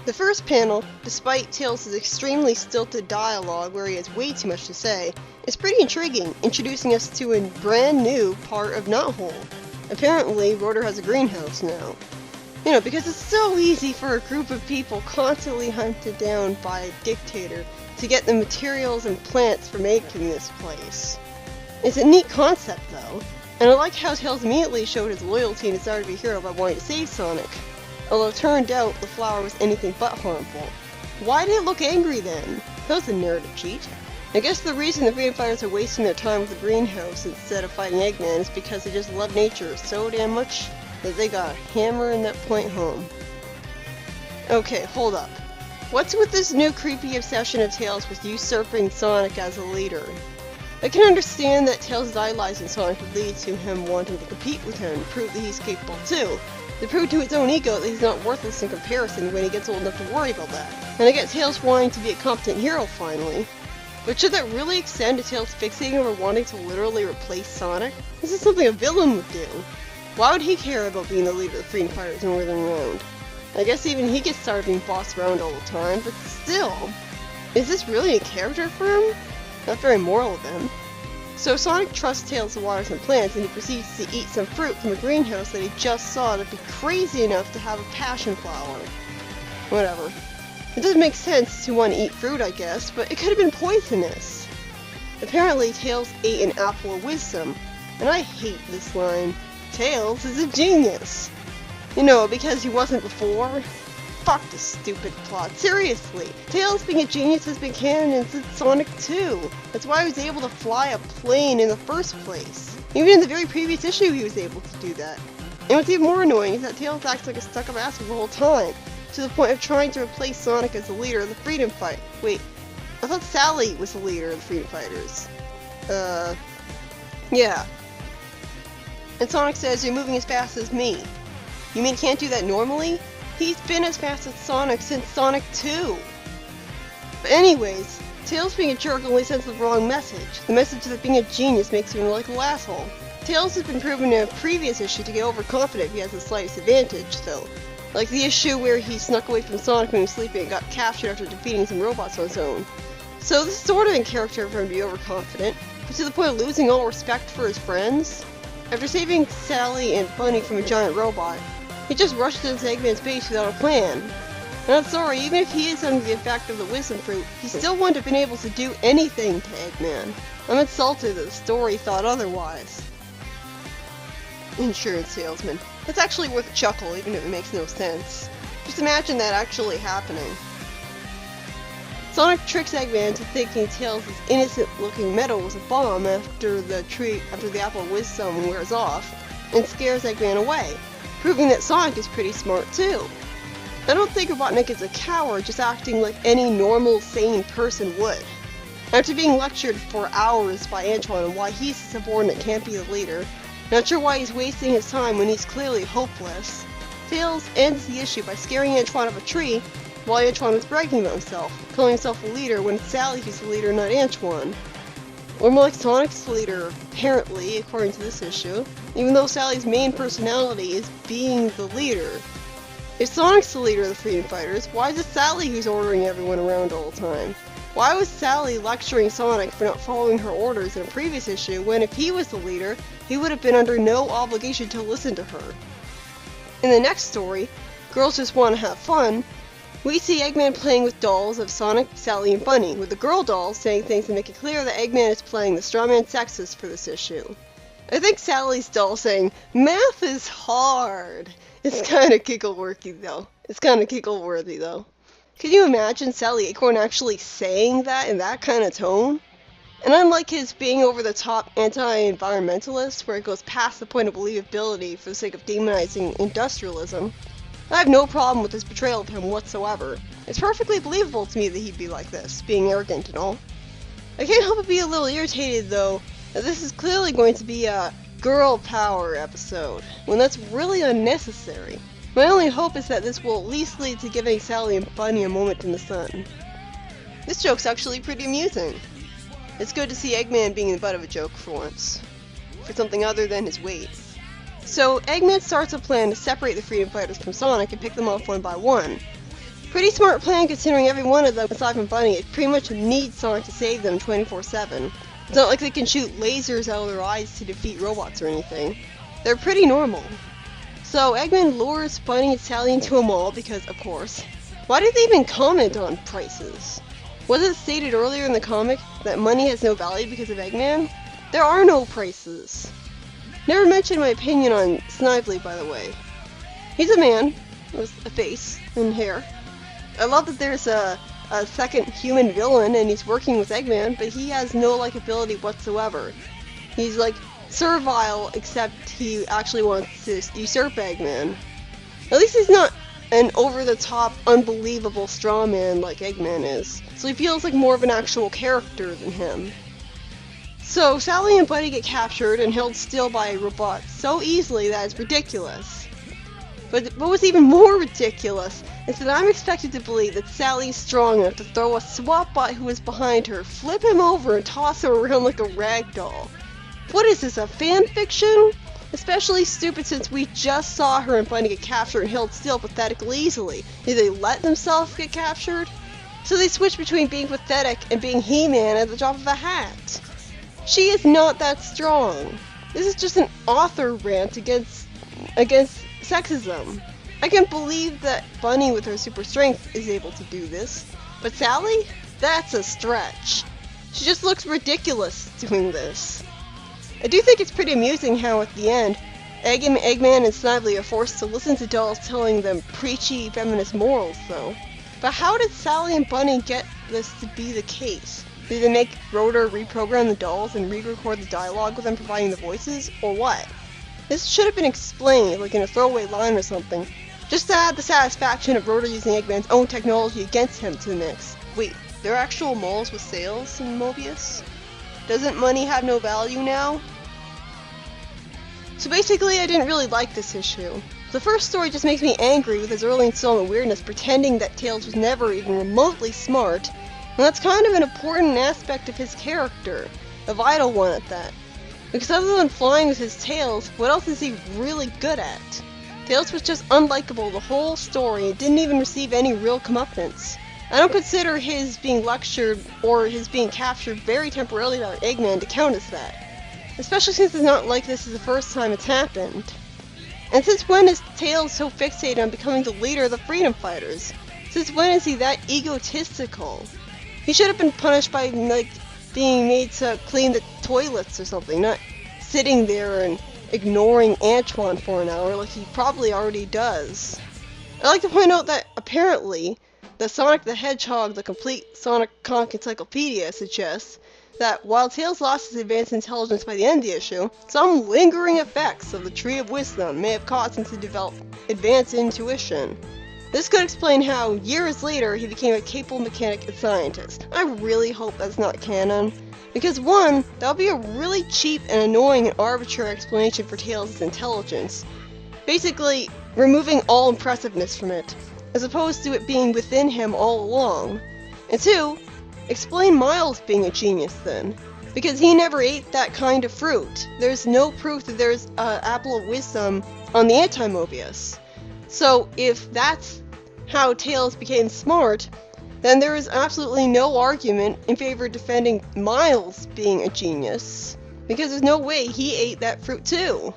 The first panel, despite Tails' extremely stilted dialogue where he has way too much to say, is pretty intriguing, introducing us to a brand new part of Knothole. Apparently, Rotor has a greenhouse now. You know, because it's so easy for a group of people constantly hunted down by a dictator to get the materials and plants for making this place. It's a neat concept though, and I like how Tails immediately showed his loyalty and desire to be a hero by wanting to save Sonic. Although it turned out the flower was anything but harmful. Why did it look angry then? That was a narrative cheat. I guess the reason the freedom fighters are wasting their time with the greenhouse instead of fighting Eggman is because they just love nature so damn much that they got hammering that point home. Okay, hold up. What's with this new creepy obsession of Tails with usurping Sonic as a leader? I can understand that Tails' idolizing Sonic would lead to him wanting to compete with him and prove that he's capable too. To prove to its own ego that he's not worthless in comparison when he gets old enough to worry about that. And I get Tails wanting to be a competent hero finally. But should that really extend to Tails fixating over wanting to literally replace Sonic? This is something a villain would do. Why would he care about being the leader of the freedom fighters and ordering around? I guess even he gets tired of being bossed around all the time, but still. Is this really a character for him? Not very moral of him. So Sonic trusts Tails to water some plants, and he proceeds to eat some fruit from a greenhouse that he just saw to be crazy enough to have a passion flower. Whatever. It doesn't make sense to want to eat fruit, I guess, but it could have been poisonous. Apparently, Tails ate an apple of wisdom, and I hate this line. Tails is a genius. You know, because he wasn't before? Fuck this stupid plot. Seriously, Tails being a genius has been canon since Sonic 2. That's why he was able to fly a plane in the first place. Even in the very previous issue he was able to do that. And what's even more annoying is that Tails acts like a stuck-up asshole the whole time, to the point of trying to replace Sonic as the leader of the freedom fight. Wait, I thought Sally was the leader of the freedom fighters. Yeah. And Sonic says, "You're moving as fast as me." You mean he can't do that normally? He's been as fast as Sonic since Sonic 2! But anyways, Tails being a jerk only sends the wrong message. The message that being a genius makes him like an asshole. Tails has been proven in a previous issue to get overconfident if he has the slightest advantage, though. Like the issue where he snuck away from Sonic when he was sleeping and got captured after defeating some robots on his own. So this is sort of in character for him to be overconfident, but to the point of losing all respect for his friends. After saving Sally and Bunny from a giant robot, he just rushed into Eggman's base without a plan. And I'm sorry, even if he is under the effect of the wisdom fruit, he still wouldn't have been able to do anything to Eggman. I'm insulted that the story thought otherwise. Insurance salesman. That's actually worth a chuckle, even if it makes no sense. Just imagine that actually happening. Sonic tricks Eggman into thinking Tails' innocent-looking metal was a bomb after the apple of wisdom wears off, and scares Eggman away, proving that Sonic is pretty smart too. I don't think Robotnik is a coward, just acting like any normal, sane person would. After being lectured for hours by Antoine on why he's a subordinate can't be the leader, not sure why he's wasting his time when he's clearly hopeless, Tails ends the issue by scaring Antoine up a tree while Antoine was bragging about himself, calling himself a leader when it's Sally who's the leader, not Antoine. Or more like Sonic's the leader, apparently, according to this issue, even though Sally's main personality is being the leader. If Sonic's the leader of the freedom fighters, why is it Sally who's ordering everyone around all the time? Why was Sally lecturing Sonic for not following her orders in a previous issue when if he was the leader, he would have been under no obligation to listen to her? In the next story, Girls Just Want to Have Fun, we see Eggman playing with dolls of Sonic, Sally, and Bunny, with the girl dolls saying things to make it clear that Eggman is playing the strawman sexist for this issue. I think Sally's doll saying, "Math is hard," is kinda giggle-worthy though. It's kinda giggle-worthy though. Can you imagine Sally Acorn actually saying that in that kind of tone? And unlike his being over-the-top anti-environmentalist, where it goes past the point of believability for the sake of demonizing industrialism, I have no problem with his portrayal of him whatsoever. It's perfectly believable to me that he'd be like this, being arrogant and all. I can't help but be a little irritated, though, that this is clearly going to be a girl power episode, when that's really unnecessary. My only hope is that this will at least lead to giving Sally and Bunny a moment in the sun. This joke's actually pretty amusing. It's good to see Eggman being the butt of a joke for once, for something other than his weight. So, Eggman starts a plan to separate the freedom fighters from Sonic and pick them off one by one. Pretty smart plan considering every one of them, aside from Bunny, pretty much needs Sonic to save them 24/7. It's not like they can shoot lasers out of their eyes to defeat robots or anything. They're pretty normal. So Eggman lures Bunny and Sally into a mall because, of course. Why did they even comment on prices? Was it stated earlier in the comic that money has no value because of Eggman? There are no prices. Never mentioned my opinion on Snively, by the way. He's a man with a face and hair. I love that there's a second human villain and he's working with Eggman, but he has no likability whatsoever. He's like servile, except he actually wants to usurp Eggman. At least he's not an over-the-top, unbelievable strawman like Eggman is, so he feels like more of an actual character than him. So Sally and Buddy get captured and held still by a robot so easily that it's ridiculous. But what was even more ridiculous is that I'm expected to believe that Sally is strong enough to throw a SWAT bot who is behind her, flip him over, and toss her around like a rag doll. What is this, a fan fiction? Especially stupid since we just saw her and Bunny get captured and held still pathetically easily. Did they let themselves get captured? So they switch between being pathetic and being He-Man at the drop of a hat. She is not that strong. This is just an author rant against sexism. I can't believe that Bunny with her super strength is able to do this. But Sally? That's a stretch. She just looks ridiculous doing this. I do think it's pretty amusing how at the end, Eggman and Snively are forced to listen to dolls telling them preachy feminist morals though. But how did Sally and Bunny get this to be the case? Did they make Rotor reprogram the dolls and re-record the dialogue with them providing the voices, or what? This should have been explained, like in a throwaway line or something, just to add the satisfaction of Rotor using Eggman's own technology against him to the mix. Wait, there are actual malls with sales in Mobius? Doesn't money have no value now? So basically, I didn't really like this issue. The first story just makes me angry with his early installment weirdness, pretending that Tails was never even remotely smart, and that's kind of an important aspect of his character, a vital one at that. Because other than flying with his tails, what else is he really good at? Tails was just unlikable the whole story and didn't even receive any real comeuppance. I don't consider his being lectured or his being captured very temporarily by Eggman to count as that. Especially since it's not like this is the first time it's happened. And since when is Tails so fixated on becoming the leader of the Freedom Fighters? Since when is he that egotistical? He should have been punished by, like, being made to clean the toilets or something, not sitting there and ignoring Antoine for an hour like he probably already does. I'd like to point out that apparently, the Sonic the Hedgehog, the complete Sonic comic encyclopedia, suggests that while Tails lost his advanced intelligence by the end of the issue, some lingering effects of the Tree of Wisdom may have caused him to develop advanced intuition. This could explain how, years later, he became a capable mechanic and scientist. I really hope that's not canon. Because one, that would be a really cheap and annoying and arbitrary explanation for Tails' intelligence. Basically, removing all impressiveness from it, as opposed to it being within him all along. And two, explain Miles being a genius then, because he never ate that kind of fruit. There's no proof that there's an apple of wisdom on the anti-Mobius. So if that's how Tails became smart, then there is absolutely no argument in favor of defending Miles being a genius, because there's no way he ate that fruit too.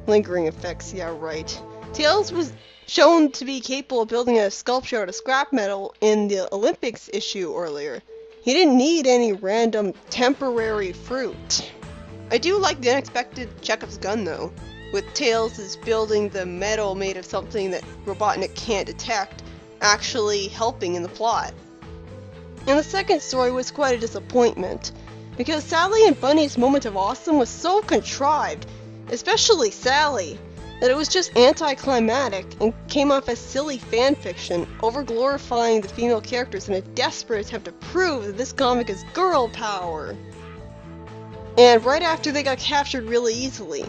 Lingering effects, yeah right. Tails was shown to be capable of building a sculpture out of scrap metal in the Olympics issue earlier. He didn't need any random temporary fruit. I do like the unexpected Chekhov's gun though, with Tails is building the metal made of something that Robotnik can't detect, actually helping in the plot. And the second story was quite a disappointment, because Sally and Bunny's moment of awesome was so contrived, especially Sally, that it was just anticlimactic and came off as silly fanfiction, over-glorifying the female characters in a desperate attempt to prove that this comic is girl power. And right after they got captured really easily.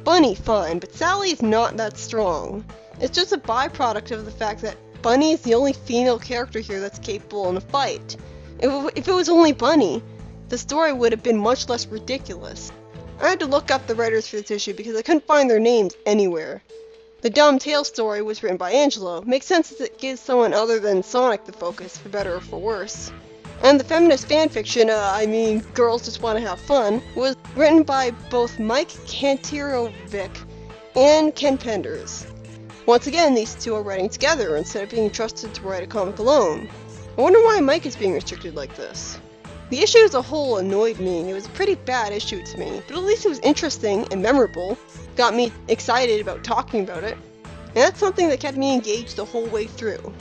Bunny, fine, but Sally is not that strong. It's just a byproduct of the fact that Bunny is the only female character here that's capable in a fight. If it was only Bunny, the story would have been much less ridiculous. I had to look up the writers for this issue because I couldn't find their names anywhere. The dumb Tails story was written by Angelo. Makes sense as it gives someone other than Sonic the focus, for better or for worse. And the feminist fanfiction, Girls Just Want to Have Fun, was written by both Mike Kanterovic and Ken Penders. Once again, these two are writing together instead of being trusted to write a comic alone. I wonder why Mike is being restricted like this. The issue as a whole annoyed me. It was a pretty bad issue to me, but at least it was interesting and memorable. Got me excited about talking about it. And that's something that kept me engaged the whole way through.